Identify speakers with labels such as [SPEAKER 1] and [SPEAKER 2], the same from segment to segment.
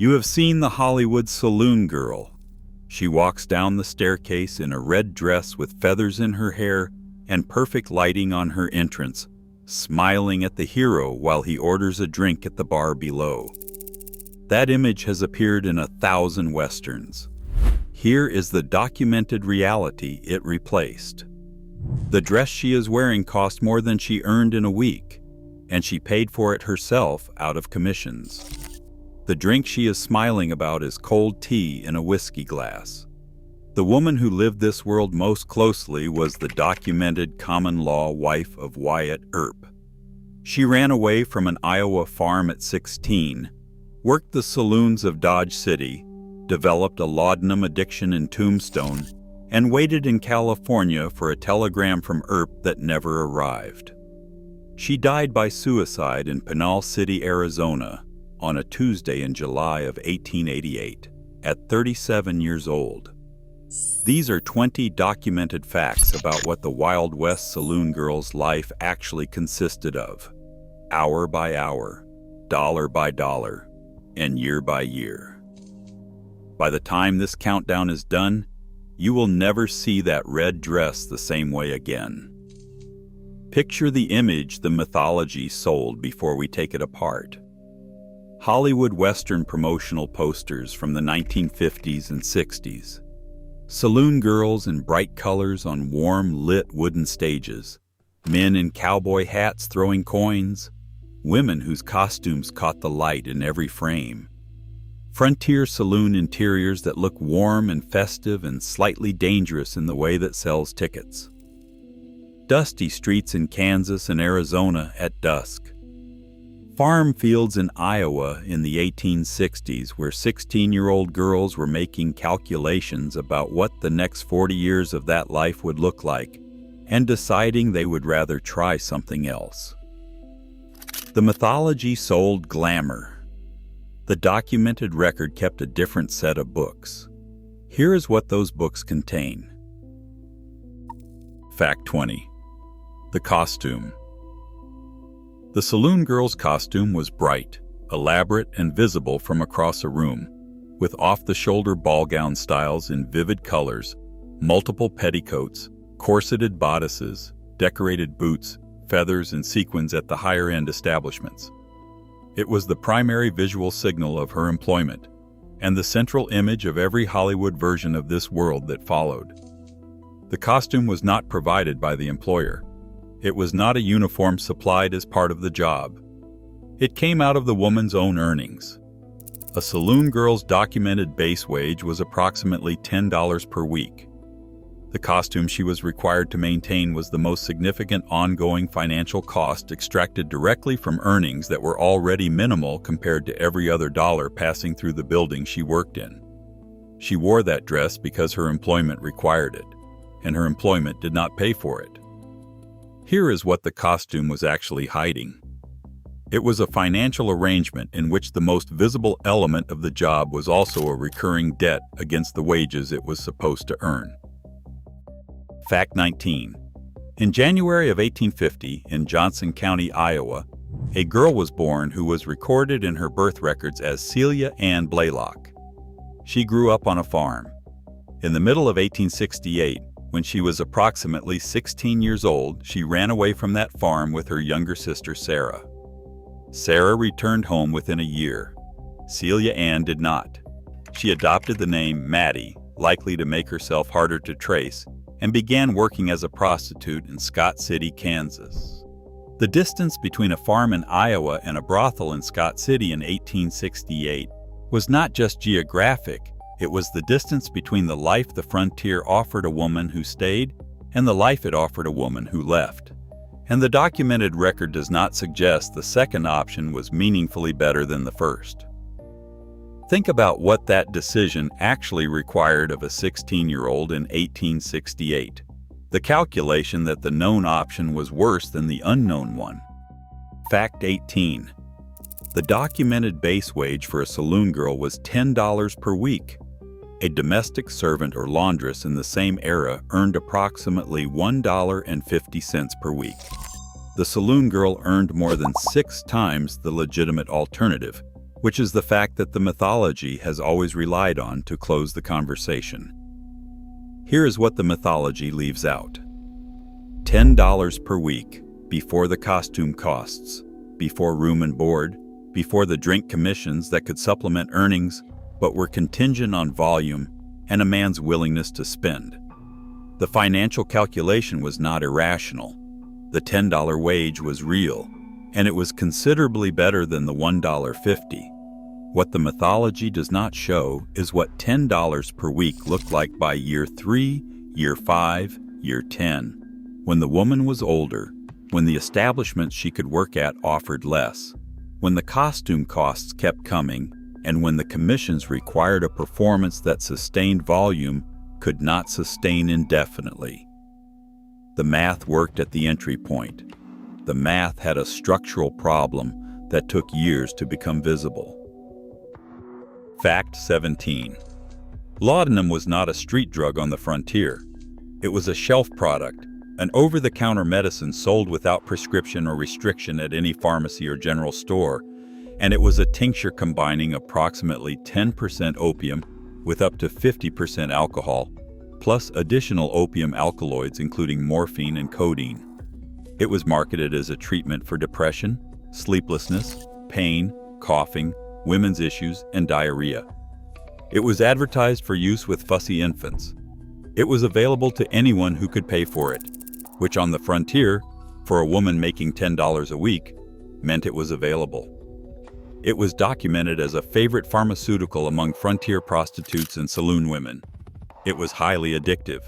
[SPEAKER 1] You have seen the Hollywood saloon girl. She walks down the staircase in a red dress with feathers in her hair and perfect lighting on her entrance, smiling at the hero while he orders a drink at the bar below. That image has appeared in 1,000 westerns. Here is the documented reality it replaced. The dress she is wearing cost more than she earned in a week, and she paid for it herself out of commissions. The drink she is smiling about is cold tea in a whiskey glass. The woman who lived this world most closely was the documented common-law wife of Wyatt Earp. She ran away from an Iowa farm at 16, worked the saloons of Dodge City, developed a laudanum addiction in Tombstone, and waited in California for a telegram from Earp that never arrived. She died by suicide in Pinal City, Arizona, on a Tuesday in July of 1888, at 37 years old. These are 20 documented facts about what the Wild West saloon girl's life actually consisted of, hour by hour, dollar by dollar, and year by year. By the time this countdown is done, you will never see that red dress the same way again. Picture the image the mythology sold before we take it apart. Hollywood Western promotional posters from the 1950s and 60s. Saloon girls in bright colors on warm, lit wooden stages. Men in cowboy hats throwing coins. Women whose costumes caught the light in every frame. Frontier saloon interiors that look warm and festive and slightly dangerous in the way that sells tickets. Dusty streets in Kansas and Arizona at dusk. Farm fields in Iowa in the 1860s where 16-year-old girls were making calculations about what the next 40 years of that life would look like and deciding they would rather try something else. The mythology sold glamour. The documented record kept a different set of books. Here is what those books contain. Fact 20. The costume. The saloon girl's costume was bright, elaborate, and visible from across a room, with off-the-shoulder ball gown styles in vivid colors, multiple petticoats, corseted bodices, decorated boots, feathers, and sequins at the higher-end establishments. It was the primary visual signal of her employment, and the central image of every Hollywood version of this world that followed. The costume was not provided by the employer. It was not a uniform supplied as part of the job. It came out of the woman's own earnings. A saloon girl's documented base wage was approximately $10 per week. The costume she was required to maintain was the most significant ongoing financial cost extracted directly from earnings that were already minimal compared to every other dollar passing through the building she worked in. She wore that dress because her employment required it, and her employment did not pay for it. Here is what the costume was actually hiding. It was a financial arrangement in which the most visible element of the job was also a recurring debt against the wages it was supposed to earn. Fact 19. In January of 1850, in Johnson County, Iowa, a girl was born who was recorded in her birth records as Celia Anne Blaylock. She grew up on a farm. In the middle of 1868, when she was approximately 16 years old, she ran away from that farm with her younger sister, Sarah. Sarah returned home within a year. Celia Anne did not. She adopted the name Maddie, likely to make herself harder to trace, and began working as a prostitute in Scott City, Kansas. The distance between a farm in Iowa and a brothel in Scott City in 1868 was not just geographic. It was the distance between the life the frontier offered a woman who stayed and the life it offered a woman who left. And the documented record does not suggest the second option was meaningfully better than the first. Think about what that decision actually required of a 16-year-old in 1868. The calculation that the known option was worse than the unknown one. Fact 18. The documented base wage for a saloon girl was $10 per week. A domestic servant or laundress in the same era earned approximately $1.50 per week. The saloon girl earned more than 6 times the legitimate alternative, which is the fact that the mythology has always relied on to close the conversation. Here is what the mythology leaves out. $10 per week, before the costume costs, before room and board, before the drink commissions that could supplement earnings but were contingent on volume and a man's willingness to spend. The financial calculation was not irrational. The $10 wage was real, and it was considerably better than the $1.50. What the mythology does not show is what $10 per week looked like by year 3, year 5, year 10, when the woman was older, when the establishments she could work at offered less, when the costume costs kept coming, and when the commissions required a performance that sustained volume could not sustain indefinitely. The math worked at the entry point. The math had a structural problem that took years to become visible. Fact 17. Laudanum was not a street drug on the frontier. It was a shelf product, an over-the-counter medicine sold without prescription or restriction at any pharmacy or general store, and it was a tincture combining approximately 10% opium with up to 50% alcohol, plus additional opium alkaloids including morphine and codeine. It was marketed as a treatment for depression, sleeplessness, pain, coughing, women's issues, and diarrhea. It was advertised for use with fussy infants. It was available to anyone who could pay for it, which on the frontier, for a woman making $10 a week, meant it was available. It was documented as a favorite pharmaceutical among frontier prostitutes and saloon women. It was highly addictive.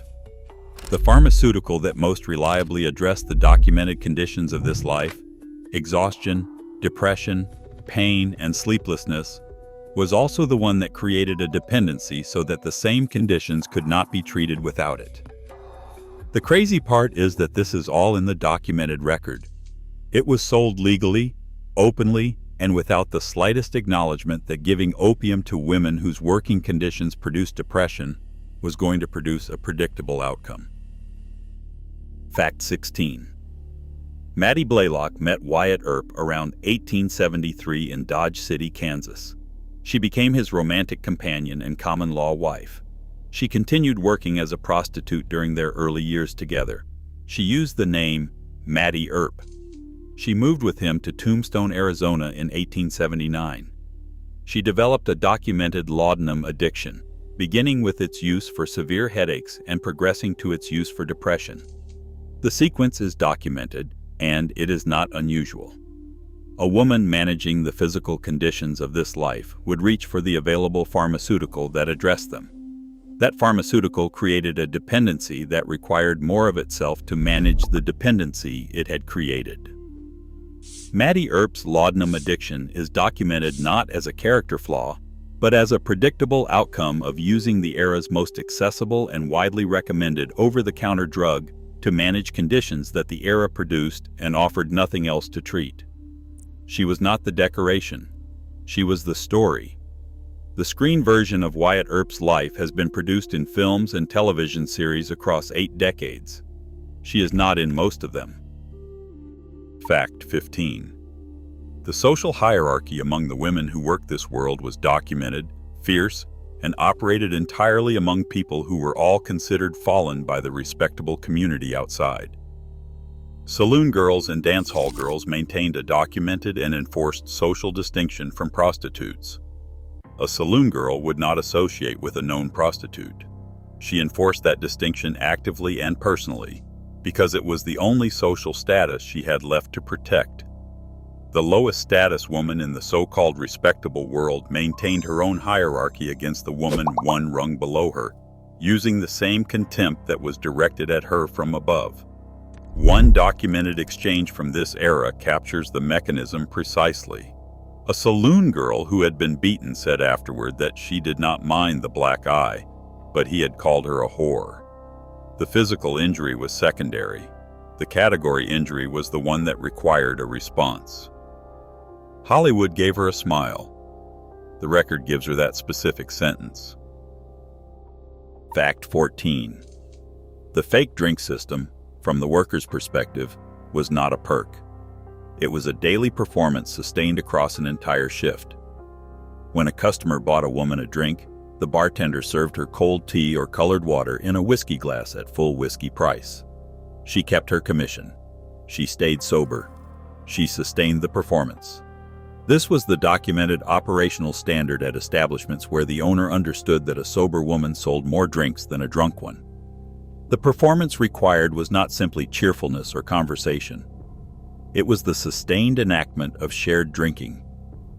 [SPEAKER 1] The pharmaceutical that most reliably addressed the documented conditions of this life, exhaustion, depression, pain, and sleeplessness, was also the one that created a dependency so that the same conditions could not be treated without it. The crazy part is that this is all in the documented record. It was sold legally, openly, and without the slightest acknowledgement that giving opium to women whose working conditions produced depression was going to produce a predictable outcome. Fact 16. Maddie Blaylock met Wyatt Earp around 1873 in Dodge City, Kansas. She became his romantic companion and common-law wife. She continued working as a prostitute during their early years together. She used the name Maddie Earp. She moved with him to Tombstone, Arizona in 1879. She developed a documented laudanum addiction, beginning with its use for severe headaches and progressing to its use for depression. The sequence is documented, and it is not unusual. A woman managing the physical conditions of this life would reach for the available pharmaceutical that addressed them. That pharmaceutical created a dependency that required more of itself to manage the dependency it had created. Maddie Earp's laudanum addiction is documented not as a character flaw, but as a predictable outcome of using the era's most accessible and widely recommended over-the-counter drug to manage conditions that the era produced and offered nothing else to treat. She was not the decoration. She was the story. The screen version of Wyatt Earp's life has been produced in films and television series across 8 decades. She is not in most of them. Fact 15. The social hierarchy among the women who worked this world was documented, fierce, and operated entirely among people who were all considered fallen by the respectable community outside. Saloon girls and dance hall girls maintained a documented and enforced social distinction from prostitutes. A saloon girl would not associate with a known prostitute. She enforced that distinction actively and personally, because it was the only social status she had left to protect. The lowest status woman in the so-called respectable world maintained her own hierarchy against the woman one rung below her, using the same contempt that was directed at her from above. One documented exchange from this era captures the mechanism precisely. A saloon girl who had been beaten said afterward that she did not mind the black eye, but he had called her a whore. The physical injury was secondary. The category injury was the one that required a response. Hollywood gave her a smile. The record gives her that specific sentence. Fact 14. The fake drink system, from the worker's perspective, was not a perk. It was a daily performance sustained across an entire shift. When a customer bought a woman a drink, the bartender served her cold tea or colored water in a whiskey glass at full whiskey price. She kept her commission. She stayed sober. She sustained the performance. This was the documented operational standard at establishments where the owner understood that a sober woman sold more drinks than a drunk one. The performance required was not simply cheerfulness or conversation. It was the sustained enactment of shared drinking,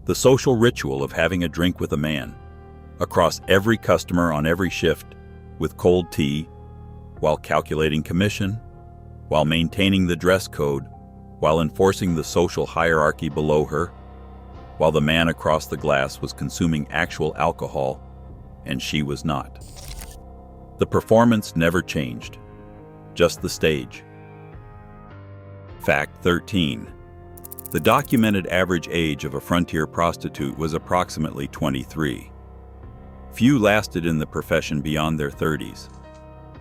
[SPEAKER 1] the social ritual of having a drink with a man, across every customer on every shift, with cold tea, while calculating commission, while maintaining the dress code, while enforcing the social hierarchy below her, while the man across the glass was consuming actual alcohol, and she was not. The performance never changed, just the stage. Fact 13. The documented average age of a frontier prostitute was approximately 23. Few lasted in the profession beyond their 30s.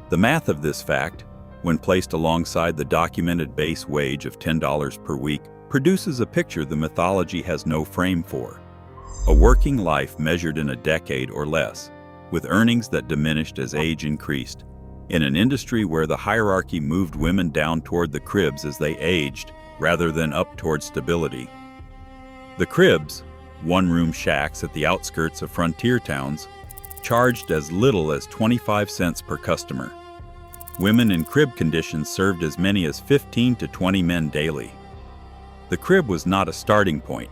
[SPEAKER 1] The math of this fact, when placed alongside the documented base wage of $10 per week, produces a picture the mythology has no frame for. A working life measured in a decade or less, with earnings that diminished as age increased, in an industry where the hierarchy moved women down toward the cribs as they aged, rather than up toward stability. The cribs, one-room shacks at the outskirts of frontier towns, charged as little as 25 cents per customer. Women in crib conditions served as many as 15 to 20 men daily. The crib was not a starting point.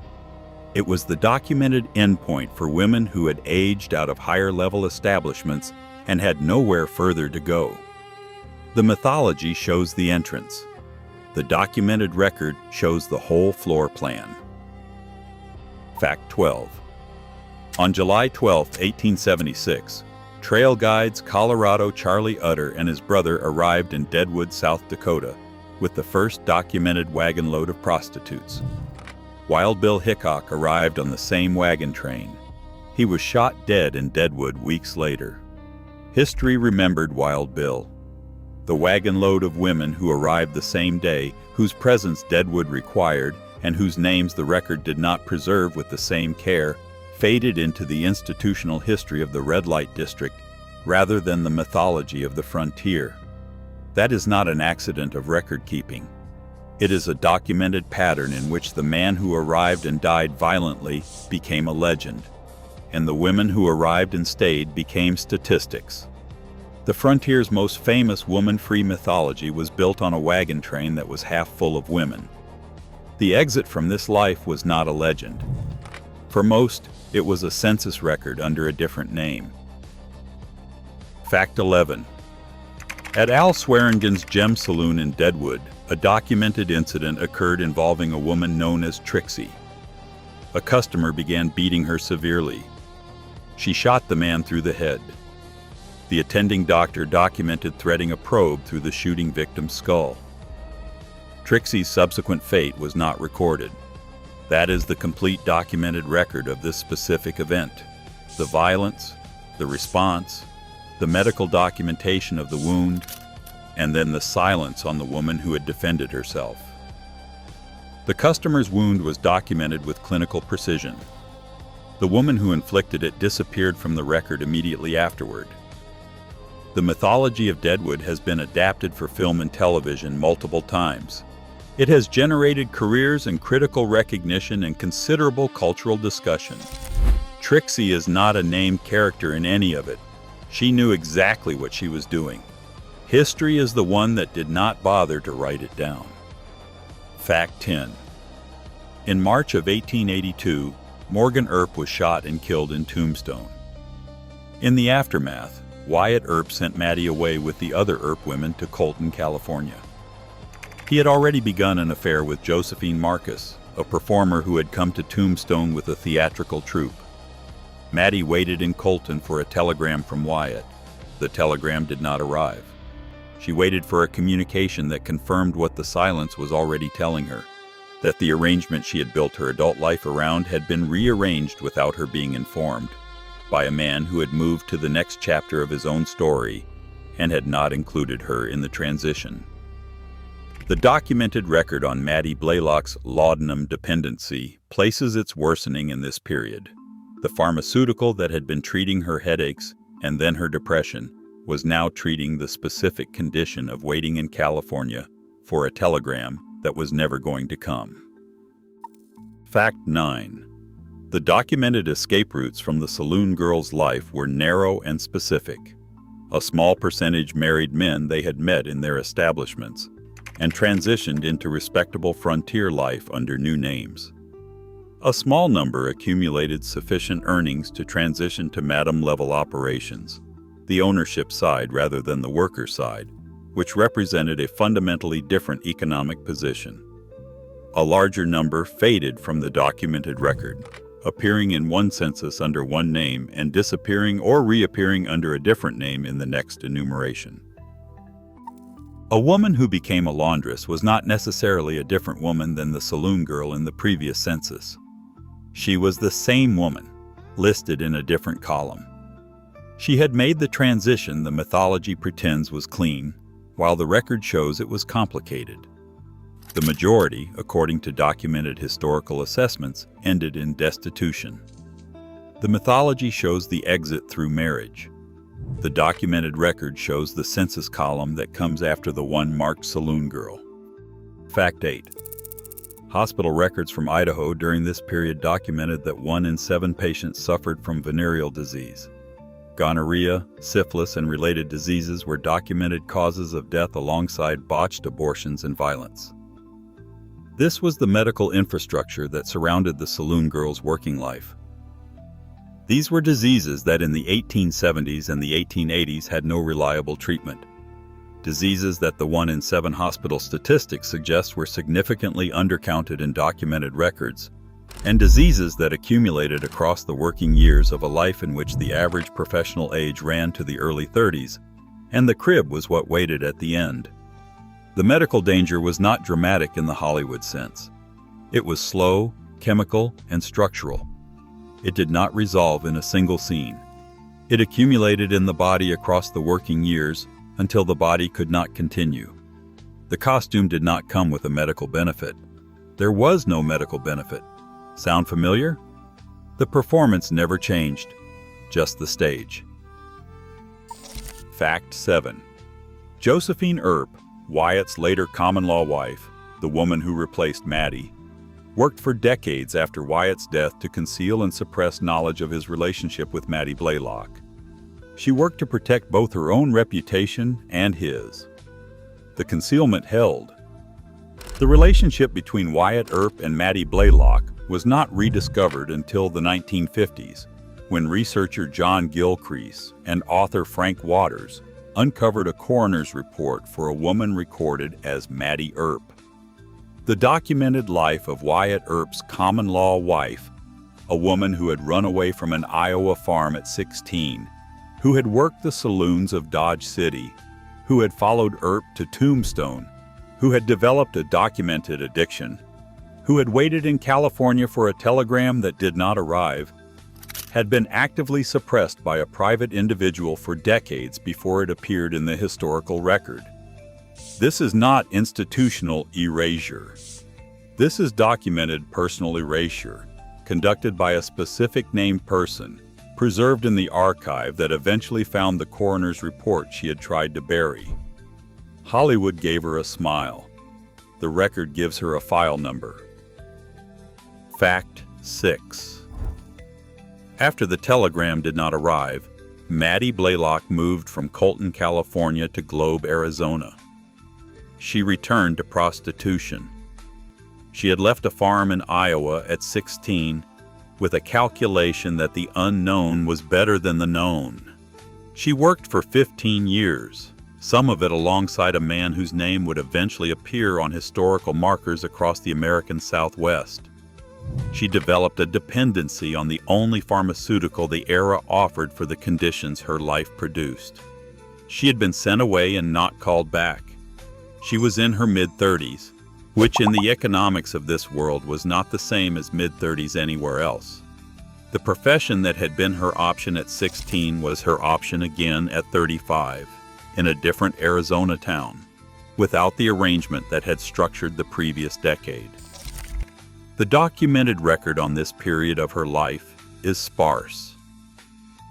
[SPEAKER 1] It was the documented endpoint for women who had aged out of higher-level establishments and had nowhere further to go. The mythology shows the entrance. The documented record shows the whole floor plan. Fact 12. On July 12, 1876, trail guides Colorado Charlie Utter and his brother arrived in Deadwood, South Dakota, with the first documented wagon load of prostitutes. Wild Bill Hickok arrived on the same wagon train. He was shot dead in Deadwood weeks later. History remembered Wild Bill. The wagon load of women who arrived the same day, whose presence Deadwood required, and whose names the record did not preserve with the same care, faded into the institutional history of the red light district rather than the mythology of the frontier. That is not an accident of record keeping. It is a documented pattern in which the man who arrived and died violently became a legend, and the women who arrived and stayed became statistics. The frontier's most famous woman-free mythology was built on a wagon train that was half full of women. The exit from this life was not a legend. For most, it was a census record under a different name. Fact 11. At Al Swearengen's Gem Saloon in Deadwood, a documented incident occurred involving a woman known as Trixie. A customer began beating her severely. She shot the man through the head. The attending doctor documented threading a probe through the shooting victim's skull. Trixie's subsequent fate was not recorded. That is the complete documented record of this specific event. The violence, the response, the medical documentation of the wound, and then the silence on the woman who had defended herself. The customer's wound was documented with clinical precision. The woman who inflicted it disappeared from the record immediately afterward. The mythology of Deadwood has been adapted for film and television multiple times. It has generated careers and critical recognition and considerable cultural discussion. Trixie is not a named character in any of it. She knew exactly what she was doing. History is the one that did not bother to write it down. Fact 10. In March of 1882, Morgan Earp was shot and killed in Tombstone. In the aftermath, Wyatt Earp sent Maddie away with the other Earp women to Colton, California. He had already begun an affair with Josephine Marcus, a performer who had come to Tombstone with a theatrical troupe. Maddie waited in Colton for a telegram from Wyatt. The telegram did not arrive. She waited for a communication that confirmed what the silence was already telling her, that the arrangement she had built her adult life around had been rearranged without her being informed, by a man who had moved to the next chapter of his own story and had not included her in the transition. The documented record on Maddie Blaylock's laudanum dependency places its worsening in this period. The pharmaceutical that had been treating her headaches and then her depression was now treating the specific condition of waiting in California for a telegram that was never going to come. Fact 9. The documented escape routes from the saloon girl's life were narrow and specific. A small percentage married men they had met in their establishments and transitioned into respectable frontier life under new names. A small number accumulated sufficient earnings to transition to madam-level operations, the ownership side rather than the worker side, which represented a fundamentally different economic position. A larger number faded from the documented record, appearing in one census under one name and disappearing or reappearing under a different name in the next enumeration. A woman who became a laundress was not necessarily a different woman than the saloon girl in the previous census. She was the same woman, listed in a different column. She had made the transition the mythology pretends was clean, while the record shows it was complicated. The majority, according to documented historical assessments, ended in destitution. The mythology shows the exit through marriage. The documented record shows the census column that comes after the one marked saloon girl. Fact 8. Hospital records from Idaho during this period documented that 1 in 7 patients suffered from venereal disease. Gonorrhea, syphilis, and related diseases were documented causes of death alongside botched abortions and violence. This was the medical infrastructure that surrounded the saloon girl's working life. These were diseases that in the 1870s and the 1880s had no reliable treatment. Diseases that the 1 in 7 hospital statistics suggest were significantly undercounted in documented records, and diseases that accumulated across the working years of a life in which the average professional age ran to the early 30s, and the crib was what waited at the end. The medical danger was not dramatic in the Hollywood sense. It was slow, chemical, and structural. It did not resolve in a single scene. It accumulated in the body across the working years until the body could not continue. The costume did not come with a medical benefit. There was no medical benefit. Sound familiar? The performance never changed, just the stage. Fact 7. Josephine Earp, Wyatt's later common-law wife, the woman who replaced Maddie, worked for decades after Wyatt's death to conceal and suppress knowledge of his relationship with Maddie Blaylock. She worked to protect both her own reputation and his. The concealment held. The relationship between Wyatt Earp and Maddie Blaylock was not rediscovered until the 1950s, when researcher John Gilcrease and author Frank Waters uncovered a coroner's report for a woman recorded as Maddie Earp. The documented life of Wyatt Earp's common-law wife, a woman who had run away from an Iowa farm at 16, who had worked the saloons of Dodge City, who had followed Earp to Tombstone, who had developed a documented addiction, who had waited in California for a telegram that did not arrive, had been actively suppressed by a private individual for decades before it appeared in the historical record. This is not institutional erasure. This is documented personal erasure, conducted by a specific named person, preserved in the archive that eventually found the coroner's report she had tried to bury. Hollywood gave her a smile. The record gives her a file number. Fact 6. After the telegram did not arrive, Maddie Blaylock moved from Colton, California to Globe, Arizona. She returned to prostitution. She had left a farm in Iowa at 16 with a calculation that the unknown was better than the known. She worked for 15 years, some of it alongside a man whose name would eventually appear on historical markers across the American Southwest. She developed a dependency on the only pharmaceutical the era offered for the conditions her life produced. She had been sent away and not called back. She was in her mid-30s, which in the economics of this world was not the same as mid-30s anywhere else. The profession that had been her option at 16 was her option again at 35, in a different Arizona town, without the arrangement that had structured the previous decade. The documented record on this period of her life is sparse.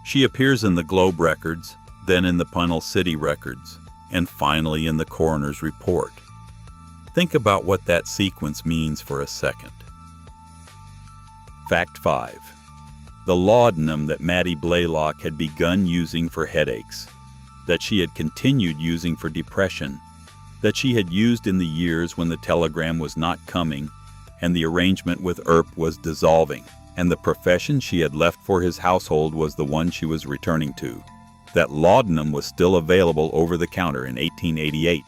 [SPEAKER 1] She appears in the Globe records, then in the Funnel City records, and finally in the coroner's report. Think about what that sequence means for a second. Fact 5. The laudanum that Maddie Blaylock had begun using for headaches, that she had continued using for depression, that she had used in the years when the telegram was not coming and the arrangement with Earp was dissolving, and the profession she had left for his household was the one she was returning to. That laudanum was still available over the counter in 1888.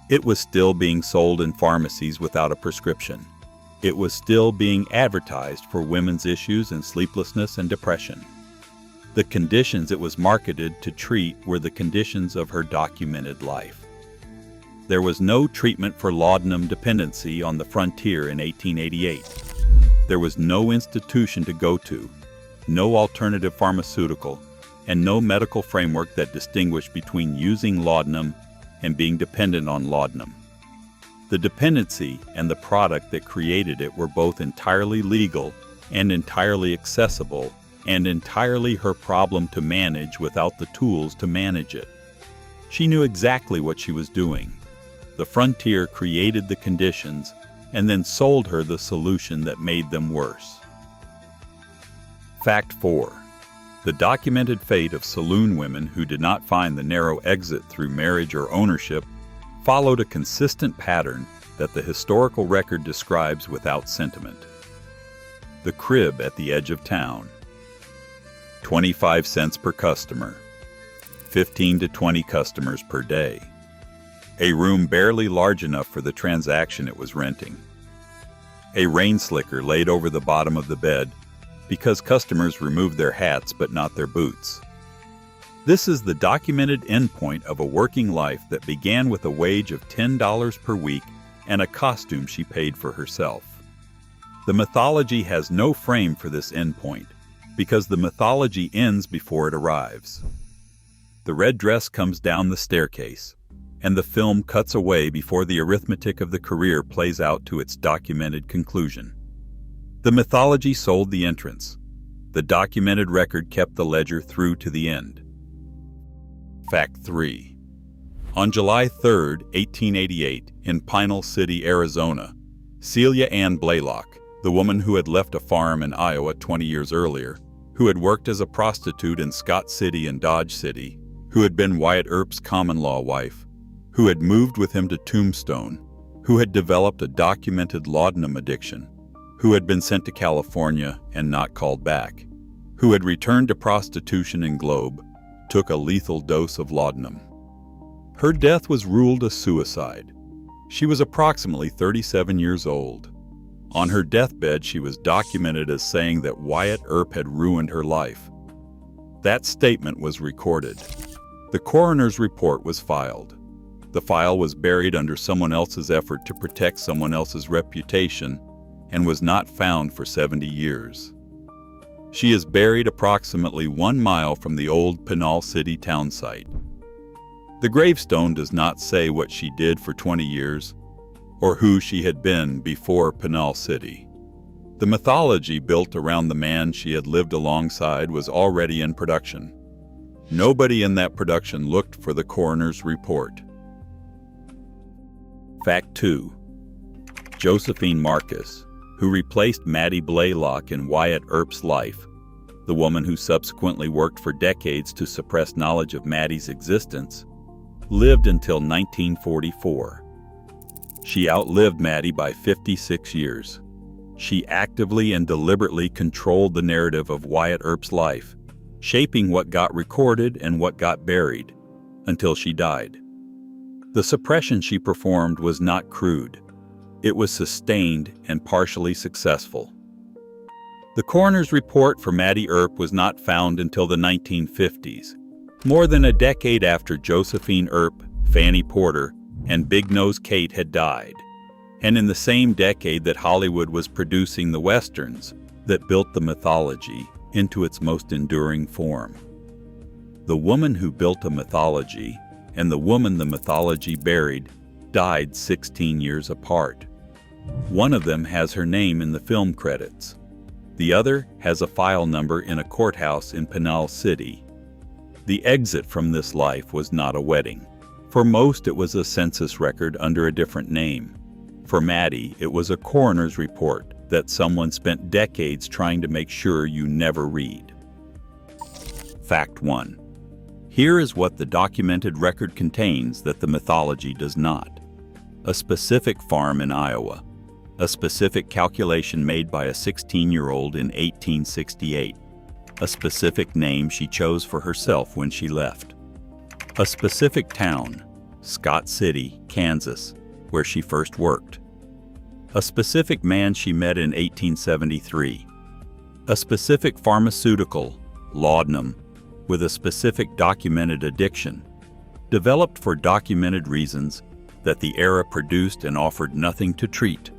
[SPEAKER 1] It was still being sold in pharmacies without a prescription. It was still being advertised for women's issues and sleeplessness and depression. The conditions it was marketed to treat were the conditions of her documented life. There was no treatment for laudanum dependency on the frontier in 1888. There was no institution to go to, no alternative pharmaceutical, and no medical framework that distinguished between using laudanum and being dependent on laudanum. The dependency and the product that created it were both entirely legal and entirely accessible and entirely her problem to manage without the tools to manage it. She knew exactly what she was doing. The frontier created the conditions and then sold her the solution that made them worse. Fact 4. The documented fate of saloon women who did not find the narrow exit through marriage or ownership followed a consistent pattern that the historical record describes without sentiment. The crib at the edge of town. 25 cents per customer. 15 to 20 customers per day. A room barely large enough for the transaction it was renting. A rain slicker laid over the bottom of the bed because customers removed their hats but not their boots. This is the documented endpoint of a working life that began with a wage of $10 per week and a costume she paid for herself. The mythology has no frame for this endpoint because the mythology ends before it arrives. The red dress comes down the staircase, and the film cuts away before the arithmetic of the career plays out to its documented conclusion. The mythology sold the entrance. The documented record kept the ledger through to the end. Fact 3. On July 3, 1888, in Pinal City, Arizona, Celia Anne Blaylock, the woman who had left a farm in Iowa 20 years earlier, who had worked as a prostitute in Scott City and Dodge City, who had been Wyatt Earp's common-law wife, who had moved with him to Tombstone, who had developed a documented laudanum addiction, who had been sent to California and not called back, who had returned to prostitution in Globe, took a lethal dose of laudanum. Her death was ruled a suicide. She was approximately 37 years old. On her deathbed, she was documented as saying that Wyatt Earp had ruined her life. That statement was recorded. The coroner's report was filed. The file was buried under someone else's effort to protect someone else's reputation and was not found for 70 years. She is buried approximately 1 mile from the old Pinal City town site. The gravestone does not say what she did for 20 years or who she had been before Pinal City. The mythology built around the man she had lived alongside was already in production. Nobody in that production looked for the coroner's report. Fact 2. Josephine Marcus, who replaced Maddie Blaylock in Wyatt Earp's life, the woman who subsequently worked for decades to suppress knowledge of Maddie's existence, lived until 1944. She outlived Maddie by 56 years. She actively and deliberately controlled the narrative of Wyatt Earp's life, shaping what got recorded and what got buried, until she died. The suppression she performed was not crude. It was sustained and partially successful. The coroner's report for Maddie Earp was not found until the 1950s, more than a decade after Josephine Earp, Fanny Porter, and Big Nose Kate had died, and in the same decade that Hollywood was producing the westerns that built the mythology into its most enduring form. The woman who built a mythology and the woman the mythology buried died 16 years apart. One of them has her name in the film credits. The other has a file number in a courthouse in Pinal City. The exit from this life was not a wedding. For most, it was a census record under a different name. For Maddie, it was a coroner's report that someone spent decades trying to make sure you never read. Fact 1. Here is what the documented record contains that the mythology does not. A specific farm in Iowa. A specific calculation made by a 16-year-old in 1868. A specific name she chose for herself when she left. A specific town, Scott City, Kansas, where she first worked. A specific man she met in 1873. A specific pharmaceutical, laudanum, with a specific documented addiction, developed for documented reasons that the era produced and offered nothing to treat.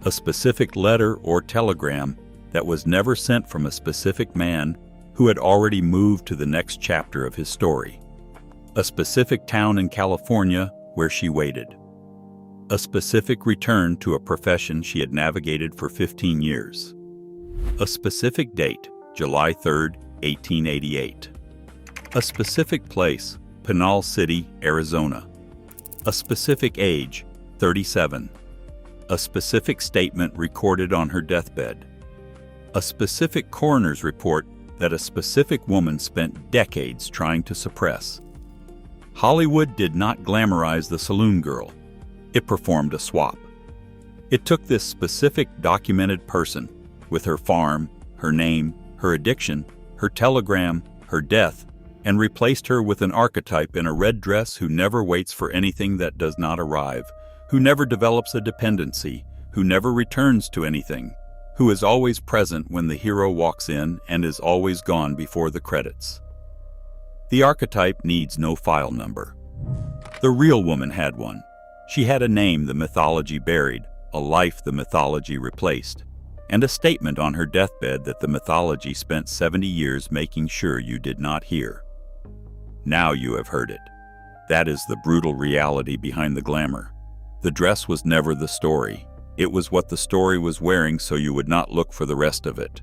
[SPEAKER 1] A specific letter or telegram that was never sent from a specific man who had already moved to the next chapter of his story. A specific town in California where she waited. A specific return to a profession she had navigated for 15 years. A specific date, July 3, 1888. A specific place, Pinal City, Arizona. A specific age, 37. A specific statement recorded on her deathbed. A specific coroner's report that a specific woman spent decades trying to suppress. Hollywood did not glamorize the saloon girl. It performed a swap. It took this specific documented person, with her farm, her name, her addiction, her telegram, her death, and replaced her with an archetype in a red dress who never waits for anything that does not arrive, who never develops a dependency, who never returns to anything, who is always present when the hero walks in and is always gone before the credits. The archetype needs no file number. The real woman had one. She had a name the mythology buried, a life the mythology replaced, and a statement on her deathbed that the mythology spent 70 years making sure you did not hear. Now you have heard it. That is the brutal reality behind the glamour. The dress was never the story. It was what the story was wearing so you would not look for the rest of it.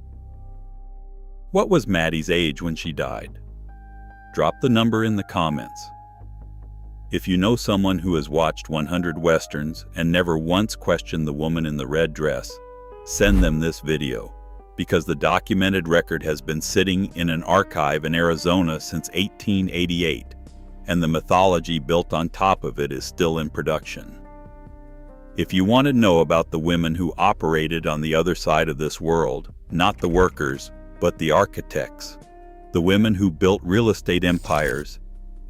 [SPEAKER 1] What was Maddie's age when she died? Drop the number in the comments. If you know someone who has watched 100 Westerns and never once questioned the woman in the red dress, send them this video, because the documented record has been sitting in an archive in Arizona since 1888, and the mythology built on top of it is still in production. If you want to know about the women who operated on the other side of this world, not the workers, but the architects, the women who built real estate empires,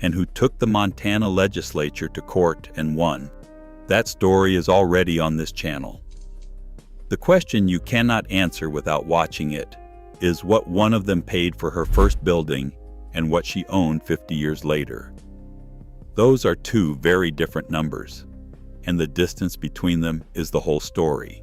[SPEAKER 1] and who took the Montana legislature to court and won, that story is already on this channel. The question you cannot answer without watching it is what one of them paid for her first building and what she owned 50 years later. Those are two very different numbers, and the distance between them is the whole story.